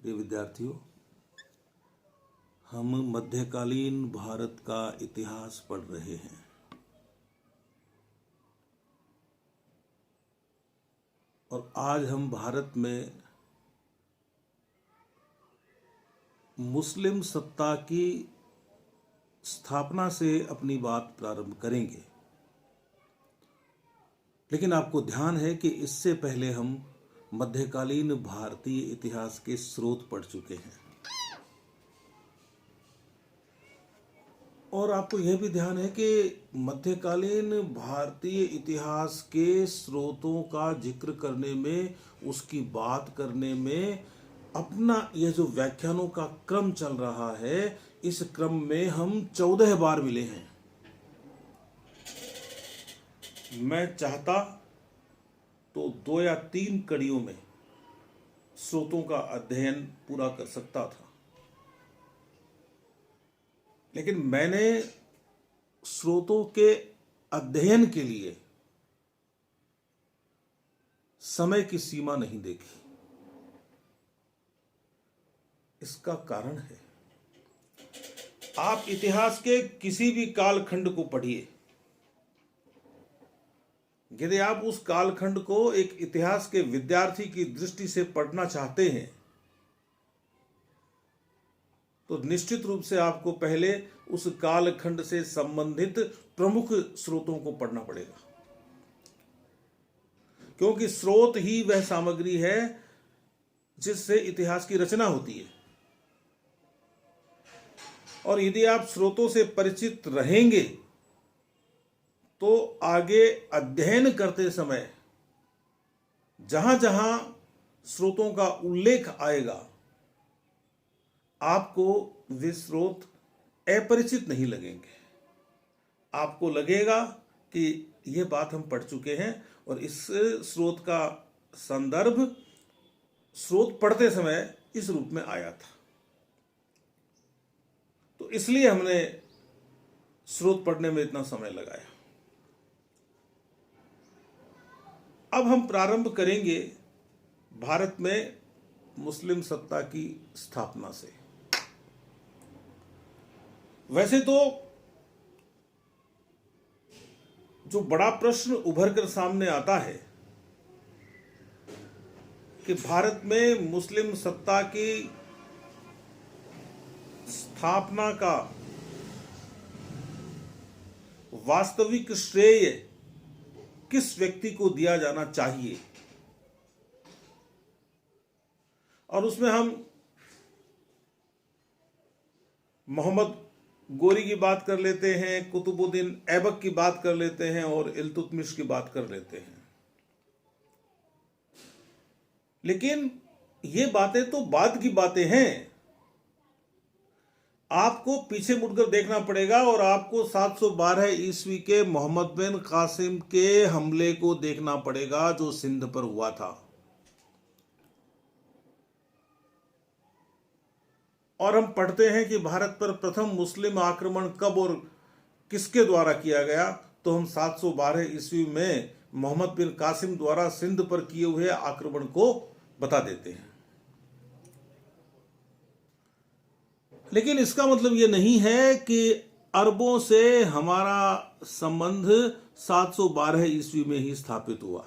प्रिय विद्यार्थियों, हम मध्यकालीन भारत का इतिहास पढ़ रहे हैं। और आज हम भारत में मुस्लिम सत्ता की स्थापना से अपनी बात प्रारंभ करेंगे। लेकिन आपको ध्यान है कि इससे पहले हम मध्यकालीन भारतीय इतिहास के स्रोत पढ़ चुके हैं। और आपको यह भी ध्यान है कि मध्यकालीन भारतीय इतिहास के स्रोतों का जिक्र करने में, उसकी बात करने में अपना यह जो व्याख्यानों का क्रम चल रहा है, इस क्रम में हम 14 बार मिले हैं। मैं चाहता तो 2 या 3 कड़ियों में स्रोतों का अध्ययन पूरा कर सकता था, लेकिन मैंने स्रोतों के अध्ययन के लिए समय की सीमा नहीं देखी। इसका कारण है, आप इतिहास के किसी भी कालखंड को पढ़िए। यदि आप उस कालखंड को एक इतिहास के विद्यार्थी की दृष्टि से पढ़ना चाहते हैं, तो निश्चित रूप से आपको पहले उस कालखंड से संबंधित प्रमुख स्रोतों को पढ़ना पड़ेगा, क्योंकि स्रोत ही वह सामग्री है जिससे इतिहास की रचना होती है। और यदि आप स्रोतों से परिचित रहेंगे तो आगे अध्ययन करते समय जहां जहां स्रोतों का उल्लेख आएगा, आपको वे स्रोत अपरिचित नहीं लगेंगे। आपको लगेगा कि यह बात हम पढ़ चुके हैं और इस स्रोत का संदर्भ स्रोत पढ़ते समय इस रूप में आया था। तो इसलिए हमने स्रोत पढ़ने में इतना समय लगाया। अब हम प्रारंभ करेंगे भारत में मुस्लिम सत्ता की स्थापना से। वैसे तो जो बड़ा प्रश्न उभर कर सामने आता है कि भारत में मुस्लिम सत्ता की स्थापना का वास्तविक श्रेय किस व्यक्ति को दिया जाना चाहिए, और उसमें हम मोहम्मद गोरी की बात कर लेते हैं, कुतुबुद्दीन ऐबक की बात कर लेते हैं और इल्तुतमिश की बात कर लेते हैं। लेकिन ये बातें तो बाद की बातें हैं। आपको पीछे मुड़कर देखना पड़ेगा और आपको 712 ईस्वी के मोहम्मद बिन कासिम के हमले को देखना पड़ेगा जो सिंध पर हुआ था। और हम पढ़ते हैं कि भारत पर प्रथम मुस्लिम आक्रमण कब और किसके द्वारा किया गया, तो हम 712 ईस्वी में मोहम्मद बिन कासिम द्वारा सिंध पर किए हुए आक्रमण को बता देते हैं। लेकिन इसका मतलब यह नहीं है कि अरबों से हमारा संबंध 712 ईस्वी में ही स्थापित हुआ।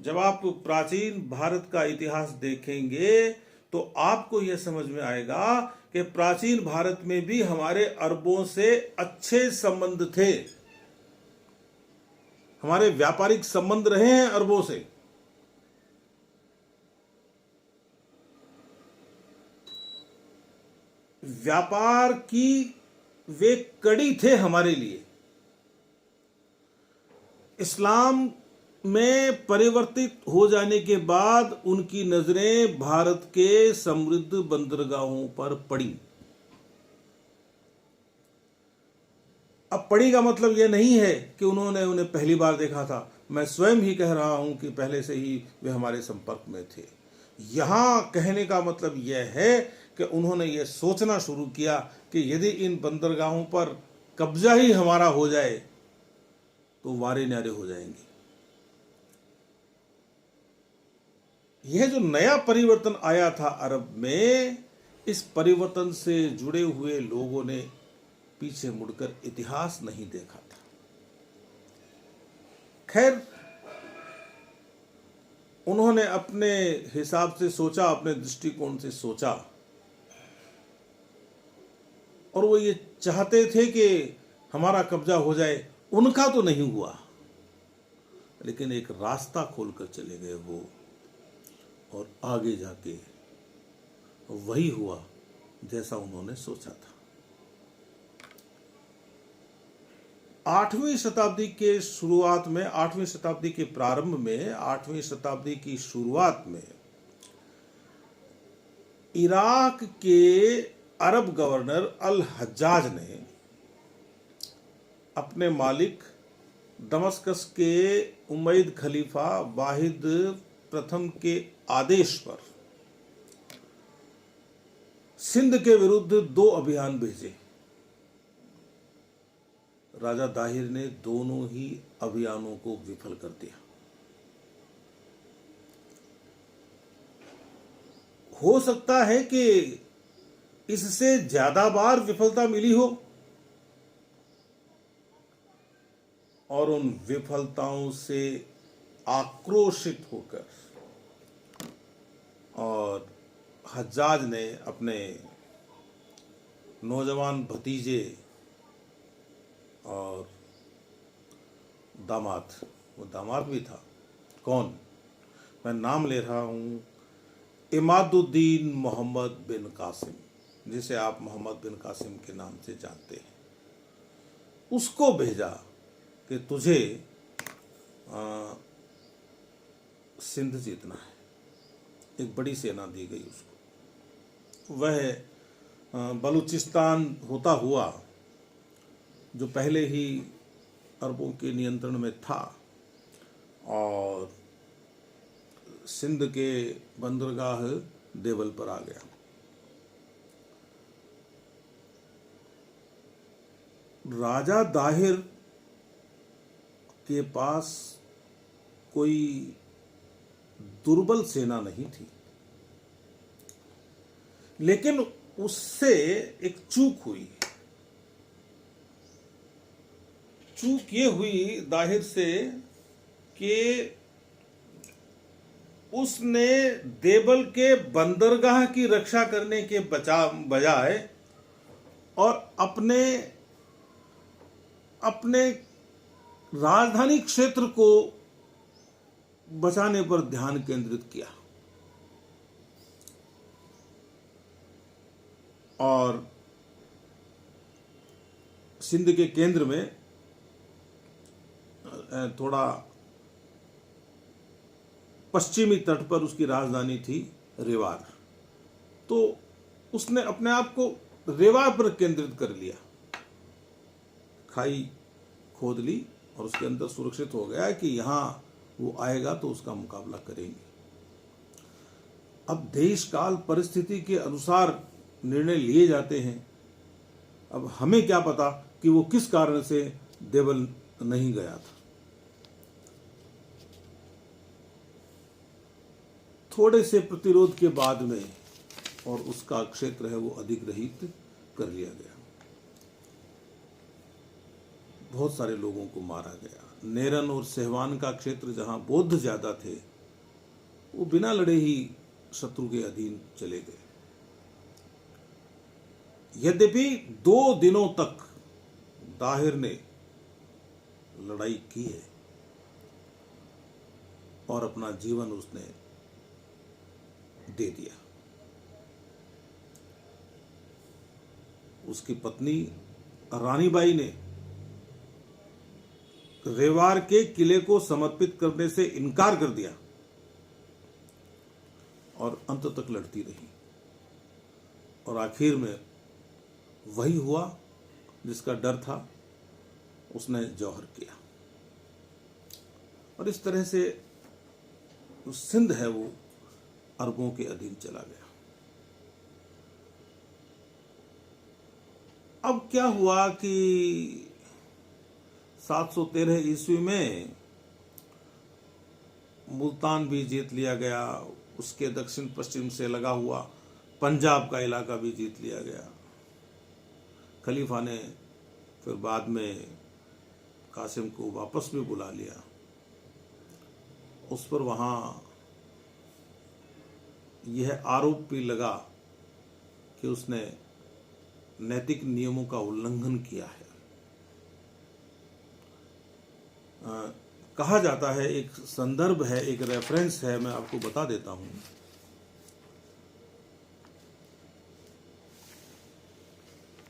जब आप प्राचीन भारत का इतिहास देखेंगे तो आपको यह समझ में आएगा कि प्राचीन भारत में भी हमारे अरबों से अच्छे संबंध थे। हमारे व्यापारिक संबंध रहे हैं अरबों से। व्यापार की वे कड़ी थे हमारे लिए। इस्लाम में परिवर्तित हो जाने के बाद उनकी नजरें भारत के समृद्ध बंदरगाहों पर पड़ी। अब पड़ी का मतलब यह नहीं है कि उन्होंने उन्हें पहली बार देखा था। मैं स्वयं ही कह रहा हूं कि पहले से ही वे हमारे संपर्क में थे। यहां कहने का मतलब यह है कि उन्होंने ये सोचना शुरू किया कि यदि इन बंदरगाहों पर कब्जा ही हमारा हो जाए तो वारे न्यारे हो जाएंगे। यह जो नया परिवर्तन आया था अरब में, इस परिवर्तन से जुड़े हुए लोगों ने पीछे मुड़कर इतिहास नहीं देखा था। खैर, उन्होंने अपने हिसाब से सोचा, अपने दृष्टिकोण से सोचा, और वो ये चाहते थे कि हमारा कब्जा हो जाए। उनका तो नहीं हुआ, लेकिन एक रास्ता खोलकर चले गए वो, और आगे जाके वही हुआ जैसा उन्होंने सोचा था। 8वीं शताब्दी के शुरुआत में, 8वीं शताब्दी के प्रारंभ में, 8वीं शताब्दी की शुरुआत में इराक के अरब गवर्नर अल हज्जाज ने अपने मालिक दमस्कस के उमैयद खलीफा वाहिद प्रथम के आदेश पर सिंध के विरुद्ध 2 अभियान भेजे। राजा दाहिर ने दोनों ही अभियानों को विफल कर दिया। हो सकता है कि इससे ज्यादा बार विफलता मिली हो, और उन विफलताओं से आक्रोशित होकर और हज्जाज ने अपने नौजवान भतीजे और दामाद, वो दामाद भी था, कौन, मैं नाम ले रहा हूँ, इमादुद्दीन मोहम्मद बिन कासिम, जिसे आप मोहम्मद बिन कासिम के नाम से जानते हैं, उसको भेजा कि तुझे सिंध जीतना है। एक बड़ी सेना दी गई उसको। वह बलूचिस्तान होता हुआ, जो पहले ही अरबों के नियंत्रण में था, और सिंध के बंदरगाह देवल पर आ गया। राजा दाहिर के पास कोई दुर्बल सेना नहीं थी, लेकिन उससे एक चूक हुई। चूक ये हुई दाहिर से कि उसने देवल के बंदरगाह की रक्षा करने के बजाय और अपने राजधानी क्षेत्र को बचाने पर ध्यान केंद्रित किया, और सिंध के केंद्र में थोड़ा पश्चिमी तट पर उसकी राजधानी थी रेवार। तो उसने अपने आप को रेवार पर केंद्रित कर लिया, खाई खोद ली, और उसके अंदर सुरक्षित हो गया कि यहां वो आएगा तो उसका मुकाबला करेंगे। अब देश काल परिस्थिति के अनुसार निर्णय लिए जाते हैं। अब हमें क्या पता कि वो किस कारण से देवल नहीं गया था। थोड़े से प्रतिरोध के बाद में, और उसका क्षेत्र है वो अधिग्रहित कर लिया गया। बहुत सारे लोगों को मारा गया। नेरन और सहवान का क्षेत्र, जहां बौद्ध ज्यादा थे, वो बिना लड़े ही शत्रु के अधीन चले गए। यद्यपि 2 दिनों तक दाहिर ने लड़ाई की है, और अपना जीवन उसने दे दिया। उसकी पत्नी रानीबाई ने रेवार के किले को समर्पित करने से इनकार कर दिया, और अंत तक लड़ती रही, और आखिर में वही हुआ जिसका डर था, उसने जौहर किया। और इस तरह से सिंध है वो अरबों के अधीन चला गया। अब क्या हुआ कि 713 ईस्वी में मुल्तान भी जीत लिया गया, उसके दक्षिण पश्चिम से लगा हुआ पंजाब का इलाका भी जीत लिया गया। खलीफा ने फिर बाद में कासिम को वापस भी बुला लिया। उस पर वहाँ यह आरोप भी लगा कि उसने नैतिक नियमों का उल्लंघन किया है। कहा जाता है, एक संदर्भ है, एक रेफरेंस है, मैं आपको बता देता हूं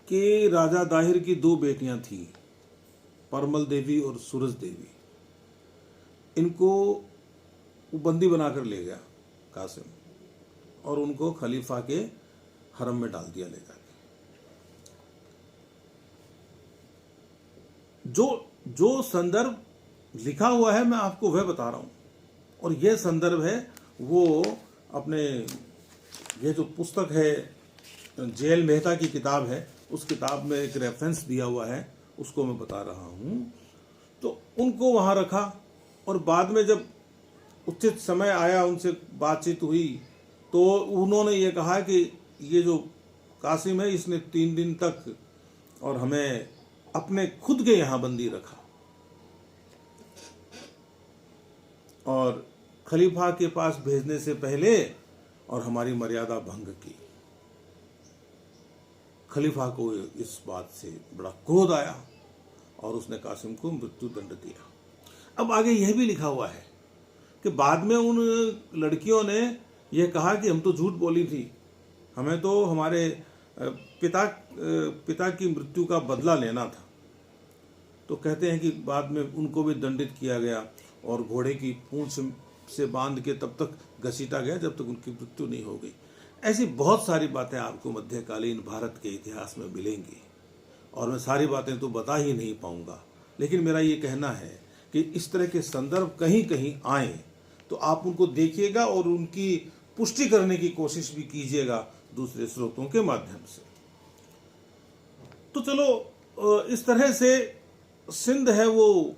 कि राजा दाहिर की 2 बेटियां थीं, परमल देवी और सूरज देवी। इनको वो बंदी बनाकर ले गया कासिम और उनको खलीफा के हरम में डाल दिया ले जाके। जो संदर्भ लिखा हुआ है मैं आपको वह बता रहा हूं, और यह संदर्भ है वो अपने ये जो पुस्तक है जेएल मेहता की किताब है, उस किताब में एक रेफरेंस दिया हुआ है, उसको मैं बता रहा हूं। तो उनको वहां रखा और बाद में जब उचित समय आया, उनसे बातचीत हुई, तो उन्होंने ये कहा कि ये जो कासिम है इसने 3 दिन तक और हमें अपने खुद के यहाँ बंदी रखा और खलीफा के पास भेजने से पहले और हमारी मर्यादा भंग की। खलीफा को इस बात से बड़ा क्रोध आया और उसने कासिम को मृत्यु दंड दिया। अब आगे यह भी लिखा हुआ है कि बाद में उन लड़कियों ने यह कहा कि हम तो झूठ बोली थी, हमें तो हमारे पिता की मृत्यु का बदला लेना था। तो कहते हैं कि बाद में उनको भी दंडित किया गया और घोड़े की पूंछ से बांध के तब तक घसीटा गया जब तक उनकी मृत्यु नहीं हो गई। ऐसी बहुत सारी बातें आपको मध्यकालीन भारत के इतिहास में मिलेंगी और मैं सारी बातें तो बता ही नहीं पाऊंगा, लेकिन मेरा ये कहना है कि इस तरह के संदर्भ कहीं कहीं आए तो आप उनको देखिएगा और उनकी पुष्टि करने की कोशिश भी कीजिएगा दूसरे स्रोतों के माध्यम से। तो चलो, इस तरह से सिंध है वो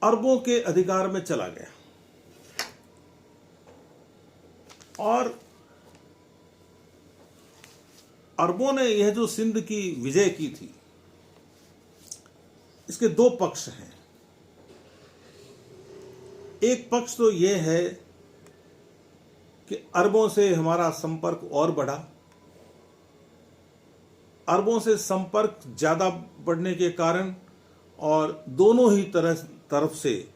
अरबों के अधिकार में चला गया और अरबों ने यह जो सिंध की विजय की थी, इसके 2 पक्ष हैं। एक पक्ष तो यह है कि अरबों से हमारा संपर्क और बढ़ा, अरबों से संपर्क ज्यादा बढ़ने के कारण और दोनों ही तरफ से,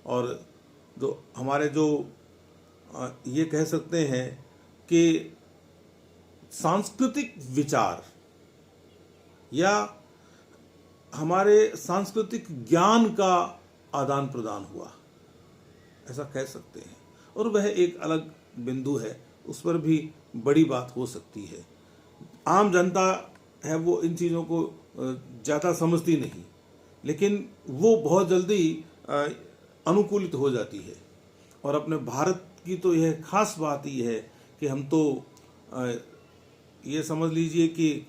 और जो हमारे जो ये कह सकते हैं कि सांस्कृतिक विचार या हमारे सांस्कृतिक ज्ञान का आदान प्रदान हुआ, ऐसा कह सकते हैं। और वह एक अलग बिंदु है, उस पर भी बड़ी बात हो सकती है। आम जनता है वो इन चीज़ों को ज़्यादा समझती नहीं, लेकिन वो बहुत जल्दी अनुकूलित हो जाती है। और अपने भारत की तो यह खास बात ही है कि हम तो ये समझ लीजिए कि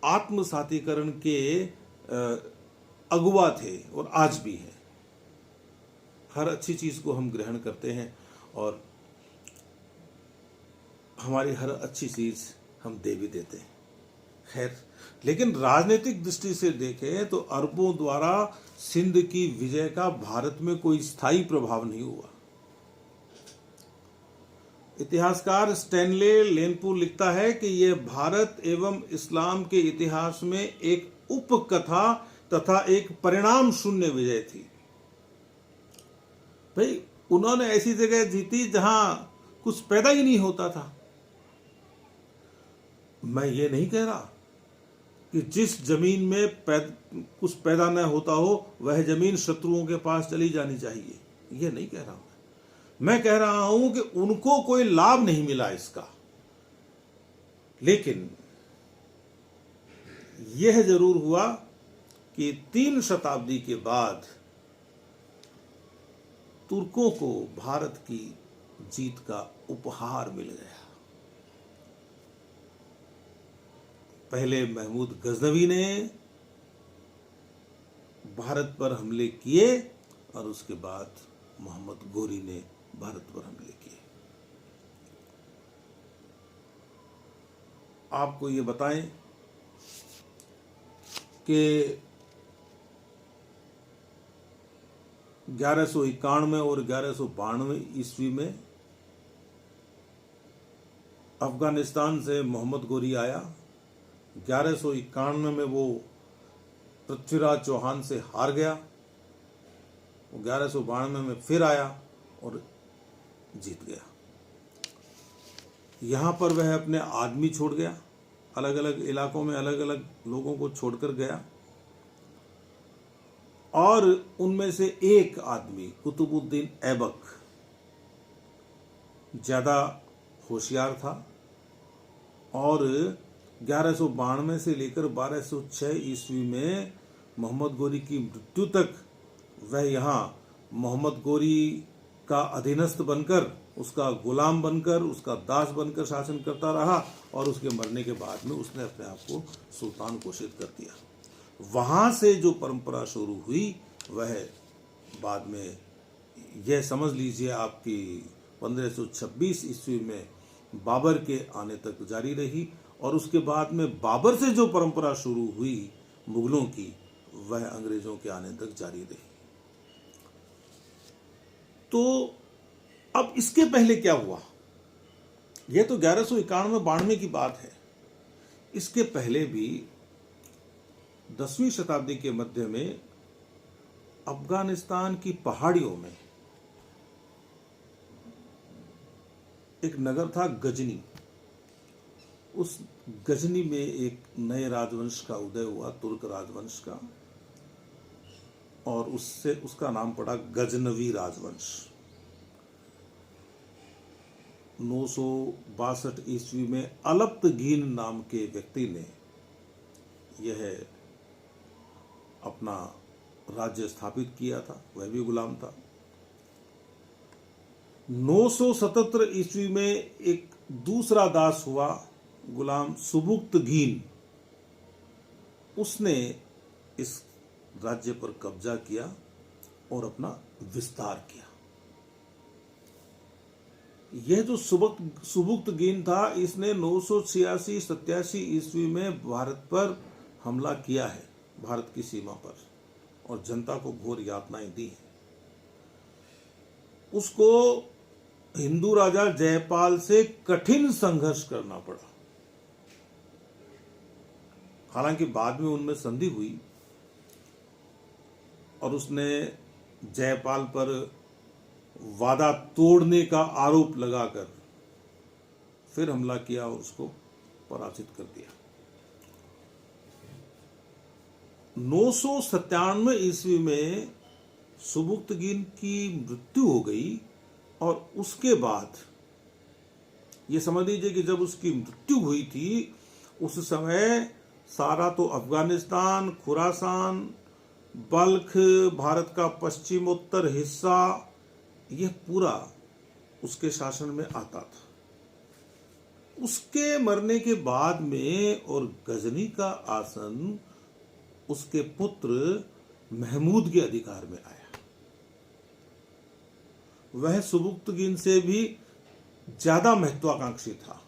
आत्मसातीकरण के अगुवा थे और आज भी हैं। हर अच्छी चीज़ को हम ग्रहण करते हैं और हमारी हर अच्छी चीज़ हम दे भी देते हैं। खैर, लेकिन राजनीतिक दृष्टि से देखें तो अरबों द्वारा सिंध की विजय का भारत में कोई स्थायी प्रभाव नहीं हुआ। इतिहासकार स्टैनले लेनपुर लिखता है कि यह भारत एवं इस्लाम के इतिहास में एक उपकथा तथा एक परिणाम शून्य विजय थी। भाई, उन्होंने ऐसी जगह जीती जहां कुछ पैदा ही नहीं होता था। मैं ये नहीं कह रहा कि जिस जमीन में कुछ पैदा न होता हो वह जमीन शत्रुओं के पास चली जानी चाहिए, ये नहीं कह रहा मैं कह रहा हूं कि उनको कोई लाभ नहीं मिला इसका। लेकिन यह जरूर हुआ कि 3 शताब्दी के बाद तुर्कों को भारत की जीत का उपहार मिल गया। पहले महमूद गजनवी ने भारत पर हमले किए और उसके बाद मोहम्मद गोरी ने भारत पर हमले किए। आपको ये बताएं कि 1191 और 1192 ईस्वी में अफगानिस्तान से मोहम्मद गोरी आया। 1191 में वो पृथ्वीराज चौहान से हार गया। 1192 में फिर आया और जीत गया। यहाँ पर वह अपने आदमी छोड़ गया, अलग अलग इलाकों में अलग अलग लोगों को छोड़कर गया, और उनमें से एक आदमी कुतुबुद्दीन ऐबक ज़्यादा होशियार था और 1192 से लेकर 1206 ईस्वी में मोहम्मद गोरी की मृत्यु तक वह यहाँ मोहम्मद गोरी का अधीनस्थ बनकर, उसका गुलाम बनकर, उसका दास बनकर शासन करता रहा और उसके मरने के बाद में उसने अपने आप को सुल्तान घोषित कर दिया। वहाँ से जो परंपरा शुरू हुई वह बाद में यह समझ लीजिए आपकी 1526 ईस्वी में बाबर के आने तक जारी रही, और उसके बाद में बाबर से जो परंपरा शुरू हुई मुगलों की वह अंग्रेजों के आने तक जारी रही। तो अब इसके पहले क्या हुआ? यह तो 1191-92 की बात है। इसके पहले भी 10वीं शताब्दी के मध्य में अफगानिस्तान की पहाड़ियों में एक नगर था गजनी। उस गजनी में एक नए राजवंश का उदय हुआ, तुर्क राजवंश का, और उससे उसका नाम पड़ा गजनवी राजवंश। 962 ईस्वी में अलप्तगीन नाम के व्यक्ति ने यह अपना राज्य स्थापित किया था, वह भी गुलाम था। 977 ईस्वी में एक दूसरा दास हुआ गुलाम सुबुक्तगीन, उसने इस राज्य पर कब्जा किया और अपना विस्तार किया। यह जो सुबुक्तगीन था, इसने 986-87 ईस्वी में भारत पर हमला किया है, भारत की सीमा पर, और जनता को घोर यातनाएं दी हैं। उसको हिंदू राजा जयपाल से कठिन संघर्ष करना पड़ा। हालांकि बाद में उनमें संधि हुई और उसने जयपाल पर वादा तोड़ने का आरोप लगाकर फिर हमला किया और उसको पराजित कर दिया। 997 ईस्वी में सुबुक्तगीन की मृत्यु हो गई, और उसके बाद ये समझ लीजिए कि जब उसकी मृत्यु हुई थी उस समय सारा तो अफगानिस्तान, खुरासान, बल्ख, भारत का पश्चिमोत्तर हिस्सा, यह पूरा उसके शासन में आता था। उसके मरने के बाद में और गजनी का आसन उसके पुत्र महमूद के अधिकार में आया। वह सुबुक्तगीन से भी ज्यादा महत्वाकांक्षी था।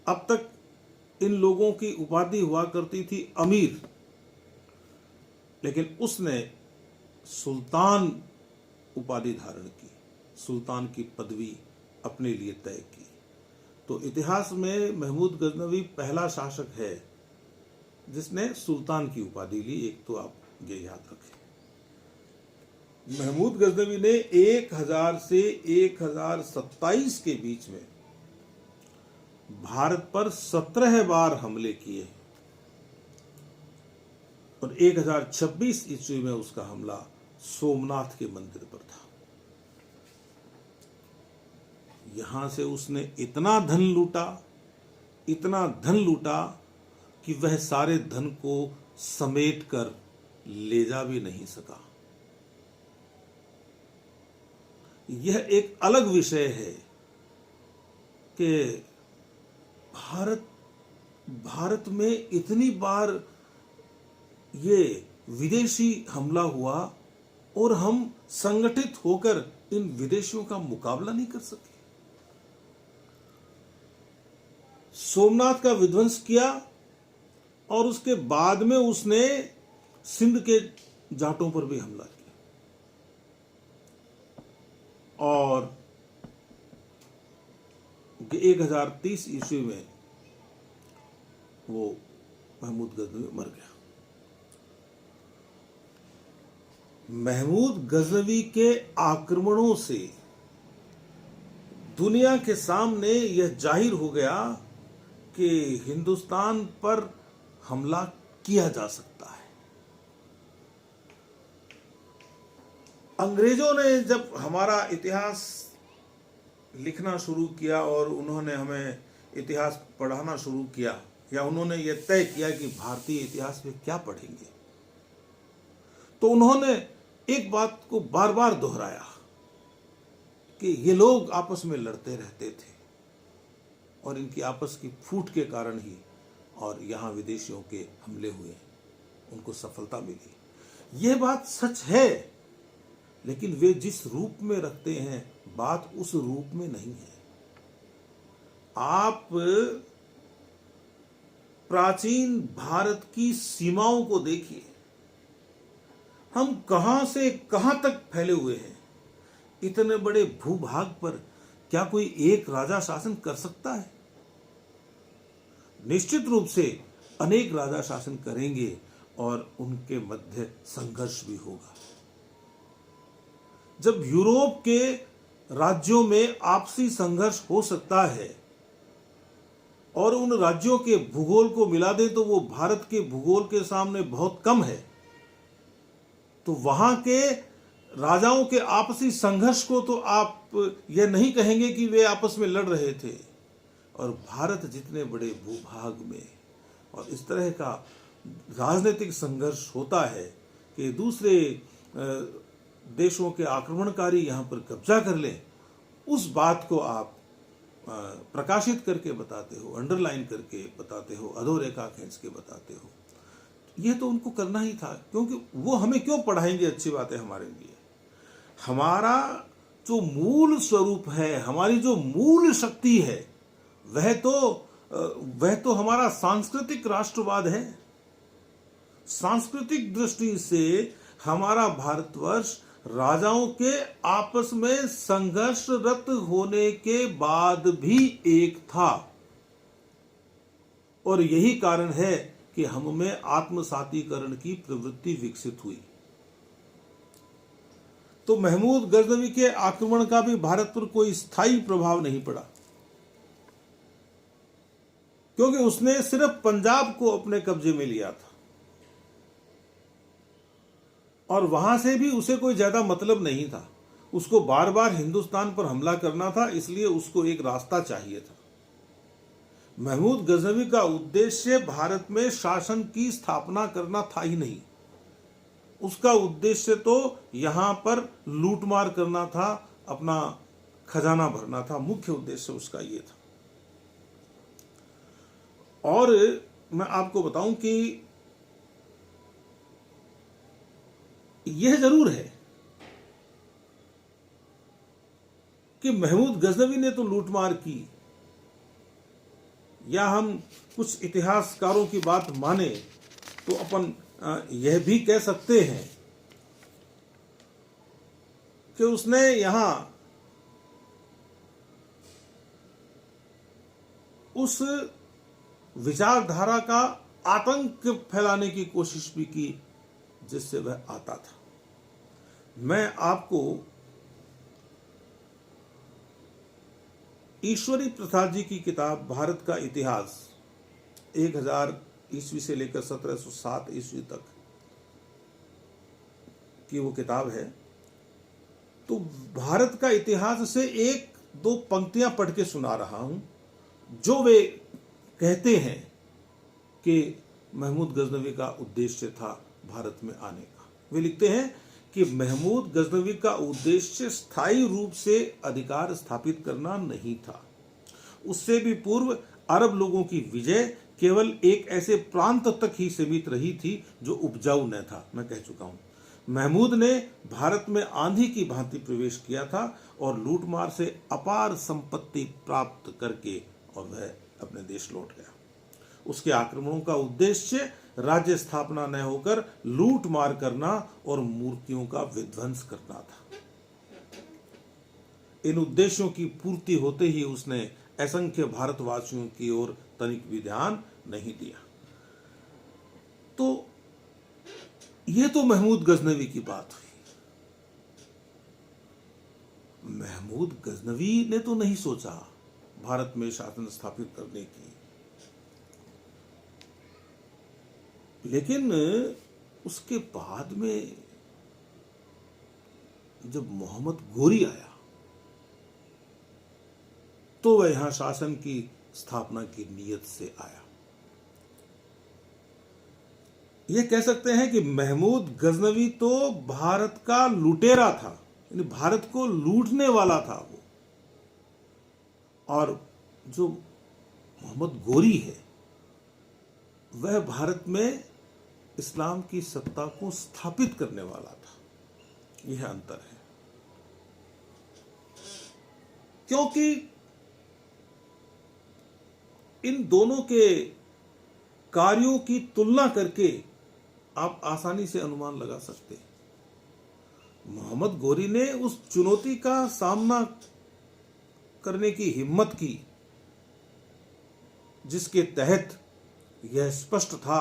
अब तक इन लोगों की उपाधि हुआ करती थी अमीर, लेकिन उसने सुल्तान उपाधि धारण की, सुल्तान की पदवी अपने लिए तय की। तो इतिहास में महमूद गजनवी पहला शासक है जिसने सुल्तान की उपाधि ली। एक तो आप ये याद रखें। महमूद गजनवी ने 1000 से 1027 के बीच में भारत पर 17 बार हमले किए, और 1026 ईस्वी में उसका हमला सोमनाथ के मंदिर पर था। यहां से उसने इतना धन लूटा कि वह सारे धन को समेट कर ले जा भी नहीं सका। यह एक अलग विषय है कि भारत में इतनी बार ये विदेशी हमला हुआ और हम संगठित होकर इन विदेशियों का मुकाबला नहीं कर सके। सोमनाथ का विध्वंस किया और उसके बाद में उसने सिंध के जाटों पर भी हमला किया और 1030 ईस्वी में वो महमूद गजनवी मर गया। महमूद गजनवी के आक्रमणों से दुनिया के सामने यह जाहिर हो गया कि हिंदुस्तान पर हमला किया जा सकता है। अंग्रेजों ने जब हमारा इतिहास लिखना शुरू किया और उन्होंने हमें इतिहास पढ़ाना शुरू किया, या उन्होंने ये तय किया कि भारतीय इतिहास में क्या पढ़ेंगे, तो उन्होंने एक बात को बार बार दोहराया कि ये लोग आपस में लड़ते रहते थे और इनकी आपस की फूट के कारण ही और यहाँ विदेशियों के हमले हुए, उनको सफलता मिली। ये बात सच है, लेकिन वे जिस रूप में रखते हैं बात उस रूप में नहीं है। आप प्राचीन भारत की सीमाओं को देखिए, हम कहां से कहां तक फैले हुए हैं। इतने बड़े भूभाग पर क्या कोई एक राजा शासन कर सकता है? निश्चित रूप से अनेक राजा शासन करेंगे और उनके मध्य संघर्ष भी होगा। जब यूरोप के राज्यों में आपसी संघर्ष हो सकता है और उन राज्यों के भूगोल को मिला दें तो वो भारत के भूगोल के सामने बहुत कम है, तो वहां के राजाओं के आपसी संघर्ष को तो आप यह नहीं कहेंगे कि वे आपस में लड़ रहे थे। और भारत जितने बड़े भूभाग में और इस तरह का राजनीतिक संघर्ष होता है कि दूसरे देशों के आक्रमणकारी यहाँ पर कब्जा कर लें, उस बात को आप प्रकाशित करके बताते हो, अंडरलाइन करके बताते हो, अधोरेखा खींच के बताते हो। ये तो उनको करना ही था, क्योंकि वो हमें क्यों पढ़ाएंगे अच्छी बातें हमारे लिए। हमारा जो मूल स्वरूप है, हमारी जो मूल शक्ति है, वह तो हमारा सांस्कृतिक राष्ट्रवाद है। सांस्कृतिक दृष्टि से हमारा भारतवर्ष राजाओं के आपस में संघर्षरत होने के बाद भी एक था, और यही कारण है कि हम में आत्मसातीकरण की प्रवृत्ति विकसित हुई। तो महमूद गजनवी के आक्रमण का भी भारत पर कोई स्थायी प्रभाव नहीं पड़ा, क्योंकि उसने सिर्फ पंजाब को अपने कब्जे में लिया था और वहां से भी उसे कोई ज्यादा मतलब नहीं था। उसको बार बार हिंदुस्तान पर हमला करना था, इसलिए उसको एक रास्ता चाहिए था। महमूद गजनवी का उद्देश्य भारत में शासन की स्थापना करना था ही नहीं। उसका उद्देश्य तो यहां पर लूटमार करना था, अपना खजाना भरना था। मुख्य उद्देश्य उसका ये था। और मैं आपको बताऊं कि यह जरूर है कि महमूद गजनवी ने तो लूटमार की, या हम कुछ इतिहासकारों की बात माने तो अपन यह भी कह सकते हैं कि उसने यहां उस विचारधारा का आतंक फैलाने की कोशिश भी की जिससे वह आता था। मैं आपको ईश्वरी प्रसाद जी की किताब भारत का इतिहास 1000 ईस्वी से लेकर 1707 ईस्वी तक की वो किताब है, तो भारत का इतिहास से एक दो पंक्तियां पढ़ के सुना रहा हूं जो वे कहते हैं कि महमूद गजनवी का उद्देश्य था भारत में आने का। वे लिखते हैं कि महमूद गजनवी का उद्देश्य स्थायी रूप से अधिकार स्थापित करना नहीं था। उससे भी पूर्व अरब लोगों की विजय केवल एक ऐसे प्रांत तक ही सीमित रही थी जो उपजाऊ न था। मैं कह चुका हूं, महमूद ने भारत में आंधी की भांति प्रवेश किया था और लूटमार से अपार संपत्ति प्राप्त करके और वह अपने देश लौट गया। उसके आक्रमणों का उद्देश्य राज्य स्थापना न होकर लूट मार करना और मूर्तियों का विध्वंस करना था। इन उद्देश्यों की पूर्ति होते ही उसने असंख्य भारतवासियों की ओर तनिक भी ध्यान नहीं दिया। तो यह तो महमूद गजनवी की बात हुई। महमूद गजनवी ने तो नहीं सोचा भारत में शासन स्थापित करने की, लेकिन उसके बाद में जब मोहम्मद गोरी आया तो वह यहां शासन की स्थापना की नीयत से आया। यह कह सकते हैं कि महमूद गजनवी तो भारत का लुटेरा था, यानी भारत को लूटने वाला था वो, और जो मोहम्मद गोरी है वह भारत में इस्लाम की सत्ता को स्थापित करने वाला था। यह अंतर है, क्योंकि इन दोनों के कार्यों की तुलना करके आप आसानी से अनुमान लगा सकते हैं। मोहम्मद गोरी ने उस चुनौती का सामना करने की हिम्मत की जिसके तहत यह स्पष्ट था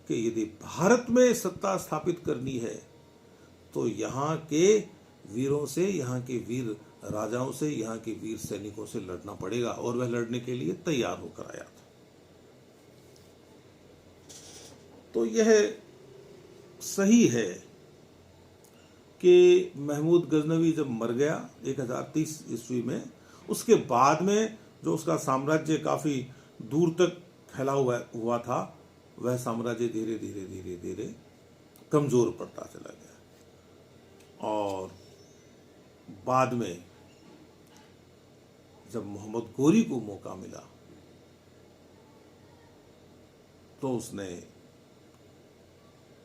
कि यदि भारत में सत्ता स्थापित करनी है तो यहाँ के वीरों से, यहाँ के वीर राजाओं से, यहाँ के वीर सैनिकों से लड़ना पड़ेगा, और वह लड़ने के लिए तैयार होकर आया था। तो यह सही है कि महमूद गजनवी जब मर गया 1030 ईस्वी में, उसके बाद में जो उसका साम्राज्य काफी दूर तक फैला हुआ था, वह साम्राज्य धीरे धीरे धीरे धीरे कमजोर पड़ता चला गया। और बाद में जब मोहम्मद गोरी को मौका मिला तो उसने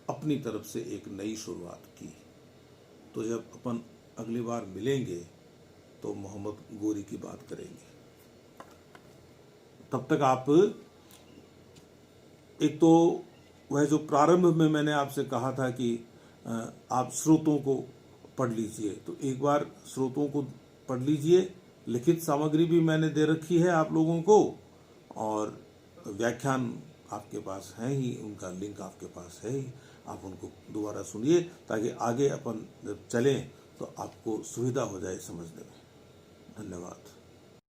अपनी तरफ से एक नई शुरुआत की। तो जब अपन अगली बार मिलेंगे तो मोहम्मद गोरी की बात करेंगे। तब तक आप, एक तो वह जो प्रारंभ में मैंने आपसे कहा था कि आप स्रोतों को पढ़ लीजिए, तो एक बार स्रोतों को पढ़ लीजिए। लिखित सामग्री भी मैंने दे रखी है आप लोगों को, और व्याख्यान आपके पास है ही, उनका लिंक आपके पास है ही। आप उनको दोबारा सुनिए ताकि आगे अपन जब चलें तो आपको सुविधा हो जाए समझने में। धन्यवाद।